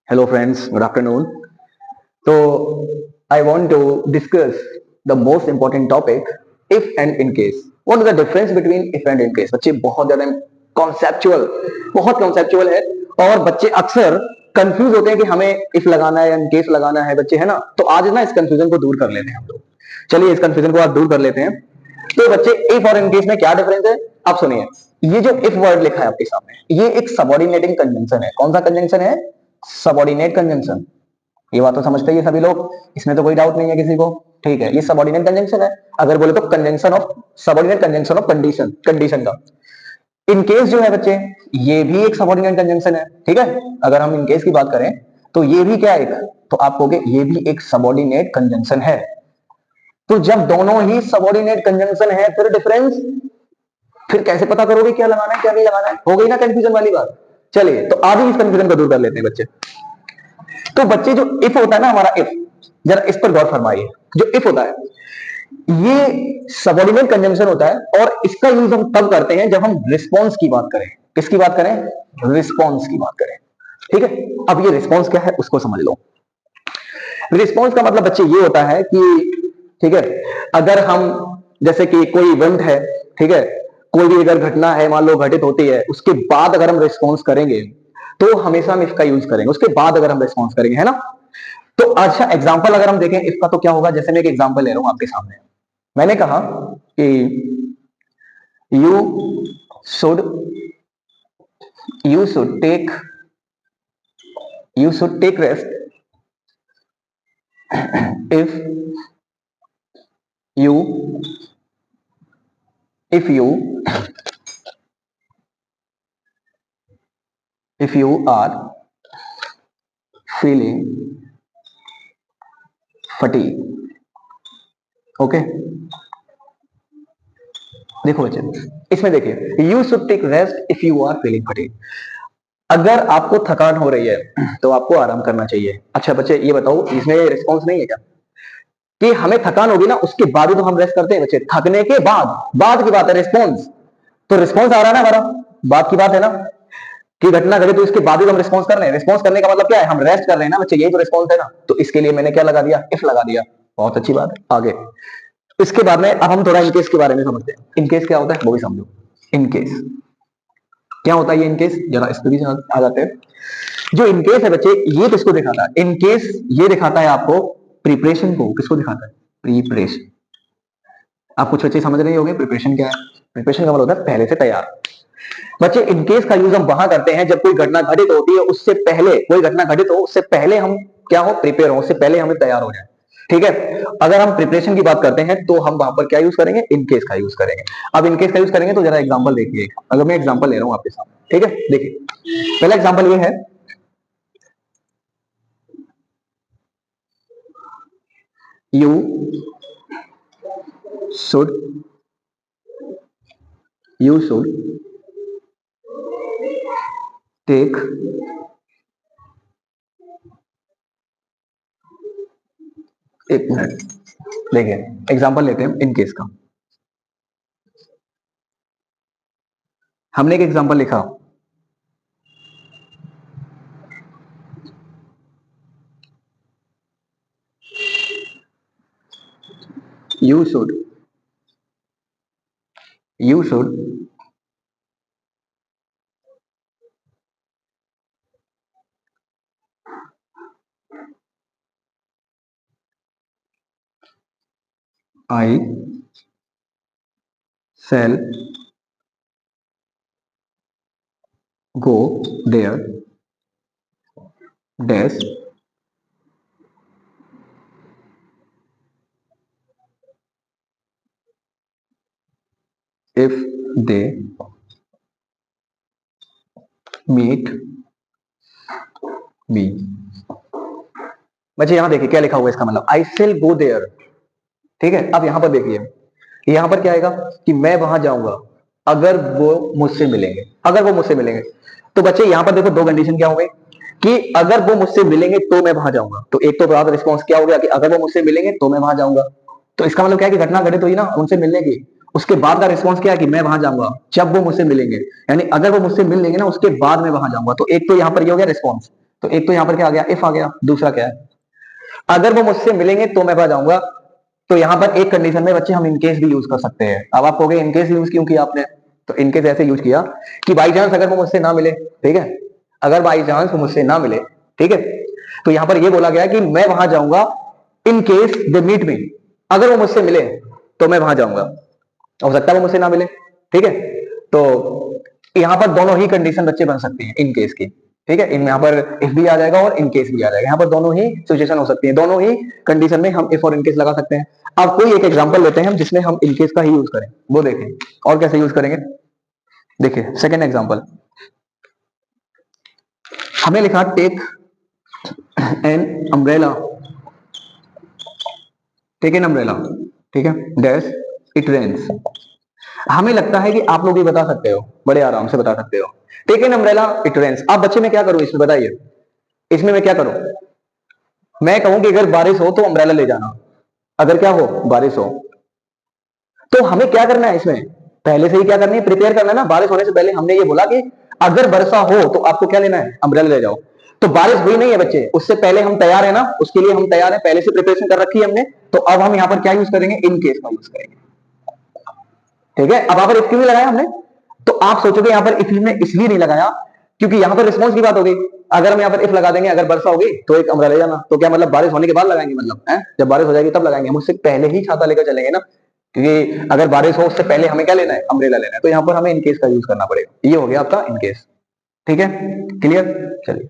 Hello friends, good afternoon. So I want to discuss the most important topic, if and in case. What is the difference between if and in case? बच्चे बहुत ज्यादा conceptual बहुत conceptual है और बच्चे अक्सर confuse होते हैं कि हमें इफ लगाना है या इन केस लगाना है बच्चे है ना। तो आज ना इस कंफ्यूजन को दूर कर लेते हैं हम लोग। चलिए इस कंफ्यूजन को आज दूर कर लेते हैं। तो बच्चे इफ और इन केस में क्या डिफरेंस है आप सुनिए। ये जो इफ वर्ड लिखा है आपके सामने ये एक सबऑर्डिनेटिंग कंजंक्शन है। कौन सा कंजंक्शन है? Subordinate conjunction. ये बात तो समझते ही सभी लोग, इसमें तो कोई डाउट नहीं है किसी को। ठीक है, ये सबऑर्डिनेट कंजंक्शन है। अगर बोले तो conjunction of subordinate conjunction of condition condition का। इन केस जो है बच्चे ये भी एक सबऑर्डिनेट कंजंक्शन है। ठीक है, अगर हम इन केस की बात करें तो ये भी क्या एक, तो आप कहोगे ये भी एक सबऑर्डिनेट कंजंक्शन है। तो जब दोनों ही सबऑर्डिनेट कंजंक्शन है फिर डिफरेंस, फिर कैसे पता करोगे क्या लगाना है क्या नहीं लगाना है? हो गई ना कंफ्यूजन वाली बात। चलिए तो आज ही इस कंफ्यूजन को दूर कर लेते हैं बच्चे। तो बच्चे जो इफ होता है ना हमारा इफ, जरा इस पर गौर फरमाइए। जो इफ होता है ये सबऑर्डिनेट कंजंक्शन होता है और इसका यूज हम तब करते हैं जब हम रिस्पॉन्स की बात करें। किसकी बात करें? रिस्पॉन्स की बात करें। ठीक है, अब ये रिस्पॉन्स क्या है उसको समझ लो। रिस्पॉन्स का मतलब बच्चे ये होता है कि ठीक है, अगर हम जैसे कि कोई इवेंट है, ठीक है, कोई भी अगर घटना है मान लो घटित होती है, उसके बाद अगर हम रिस्पॉन्स करेंगे तो हमेशा हम इसका यूज करेंगे। उसके बाद अगर हम रिस्पॉन्स करेंगे, है ना। तो अच्छा एग्जांपल अगर हम देखें इसका तो क्या होगा, जैसे मैं एक एग्जांपल ले रहा हूं आपके सामने। मैंने कहा कि you should you should take you should take rest if you if you if you are feeling fatigue. Okay, देखो बच्चे इसमें देखिए you should take rest if you are feeling fatigue. अगर आपको थकान हो रही है तो आपको आराम करना चाहिए। अच्छा बच्चे ये बताओ इसमें रिस्पॉन्स नहीं है क्या कि हमें थकान होगी ना उसके बाद ही तो हम रेस्ट करते हैं? बच्चे थकने के बाद की बात है रिस्पॉन्स। तो रिस्पॉन्स आ रहा है ना हमारा, बात की बात है ना कि घटना घटे तो इसके बाद ही हम रिस्पॉन्स कर रहे हैं। रिस्पॉन्स करने का मतलब क्या है? हम रेस्ट कर रहे हैं ना बच्चे, यही तो रिस्पॉन्स है ना। तो इसके लिए मैंने क्या लगा दिया? इफ लगा दिया। बहुत अच्छी बात है। आगे इसके बाद में अब हम थोड़ा इनकेस के बारे में समझते हैं। इनकेस क्या होता है वो भी समझो। इनकेस क्या होता है? ये इनकेस जरा इस पर भी आ जाते हैं। जो इनकेस है बच्चे ये किसको दिखाता है? इनकेस ये दिखाता है आपको प्रिपरेशन को। किसको दिखाता है? प्रिपरेशन। आप कुछ बच्चे समझ रहे होंगे प्रिपरेशन क्या है। प्रिपरेशन का मतलब होता है पहले से तैयार। बच्चे इनकेस का यूज हम वहां करते हैं जब कोई घटना घटित होती है, उससे पहले कोई घटना घटित हो उससे पहले हम क्या हो? प्रिपेयर हो, उससे पहले हमें तैयार हो जाए। ठीक है, अगर हम प्रिपरेशन की बात करते हैं तो हम वहां पर क्या यूज करेंगे? इनकेस का यूज करेंगे। अब इनकेस का यूज करेंगे तो जरा एग्जांपल देखिए। अगर मैं एग्जांपल ले रहा हूं आपके सामने, ठीक है, देखिए पहला एग्जांपल ये है यू शुड टेक एक मिनट, देखिए एग्जांपल लेते हैं इनकेस का। हमने एक एग्जांपल लिखा you should I shall go there dash if they meet me। बच्चे यहां देखिए क्या लिखा हुआ है, इसका मतलब आई शेल गो देयर। ठीक है, अब यहां पर देखिए यहां पर क्या आएगा कि मैं वहां जाऊंगा अगर वो मुझसे मिलेंगे। अगर वो मुझसे मिलेंगे तो बच्चे यहां पर देखो दो कंडीशन क्या हो गई कि अगर वो मुझसे मिलेंगे तो मैं वहां जाऊंगा। तो एक तो बाद रिस्पॉन्स क्या हो गया कि अगर वो मुझसे मिलेंगे तो मैं वहां जाऊंगा। तो इसका मतलब क्या है कि घटना घटित हुई ना उनसे मिलने की, उसके बाद का रिस्पॉन्स क्या है कि मैं वहां जाऊंगा जब वो मुझसे मिलेंगे। यानी अगर वो मुझसे मिल लेंगे ना उसके बाद मैं वहां जाऊंगा। तो एक तो यहां पर ये हो गया रिस्पॉन्स। तो एक तो यहाँ पर क्या आ गया, इफ आ गया। दूसरा क्या है, अगर वो मुझसे मिलेंगे तो मैं वहां जाऊंगा। तो यहाँ पर एक कंडीशन में बच्चे हम इनकेस भी यूज कर सकते हैं। अब आप कहोगे इनकेस यूज क्यों किया आपने, तो इनकेस ऐसे यूज किया कि बाई चांस अगर वो मुझसे ना मिले, ठीक है, अगर बाई चांस वो मुझसे ना मिले, ठीक है, तो यहाँ पर ये बोला गया कि मैं वहां जाऊंगा in case they meet me. अगर वो मुझसे मिले तो मैं वहां जाऊंगा, हो सकता है वो मुझसे ना मिले, ठीक है। तो यहाँ पर दोनों ही कंडीशन बच्चे बन सकती हैं इन केस की, ठीक है। इन यहाँ पर इफ भी आ जाएगा और इन केस भी आ जाएगा। यहाँ पर दोनों ही सिचुएशन हो सकती है, दोनों ही कंडीशन में हम इफ और इन केस लगा सकते हैं। अब कोई एक एग्जांपल लेते हैं हम जिसमें हम इन केस का ही यूज करें, वो देखें और कैसे यूज करेंगे। देखिए सेकेंड एग्जांपल, हमें लिखा take an umbrella, take an umbrella, ठीक है, डैश इट रेन्स। हमें लगता है कि आप लोग भी बता सकते हो, बड़े आराम से बता सकते हो, take an umbrella it rains. आप बच्चे में क्या करूं इसमें बताइए, इसमें मैं क्या करूं, मैं कहूं कि अगर बारिश हो तो अम्ब्रेला ले जाना, अगर क्या हो बारिश हो। तो हमें क्या करना है इसमें, पहले से ही क्या करनी है, प्रिपेयर करना है ना। बारिश होने से पहले हमने ये बोला कि अगर वर्षा हो तो आपको क्या लेना है, अम्ब्रेला ले जाओ। तो बारिश हुई नहीं है बच्चे, उससे पहले हम तैयार है ना, उसके लिए हम तैयार है, पहले से प्रिपरेशन कर रखी है हमने। तो अब हम यहाँ पर क्या यूज करेंगे, इन केस का यूज करेंगे, ठीक है। अब यहाँ पर इफ क्यों नहीं लगाया हमने, तो आप सोचोगे यहाँ पर इफ ने इसलिए नहीं लगाया क्योंकि यहाँ पर रिस्पॉन्स की बात हो गई। अगर हम यहाँ पर इफ लगा देंगे अगर वर्षा होगी तो एक अम्ब्रेला ले जाना, तो क्या मतलब बारिश होने के बाद लगाएंगे, मतलब है जब बारिश हो जाएगी तब लगाएंगे, हम उससे पहले ही छाता लेकर चलेंगे ना, क्योंकि अगर बारिश हो उससे पहले हमें क्या लेना है, अम्ब्रेला लेना है। तो यहाँ पर हमें इनकेस का यूज करना पड़ेगा। ये हो गया आपका इनकेस, ठीक है, क्लियर। चलिए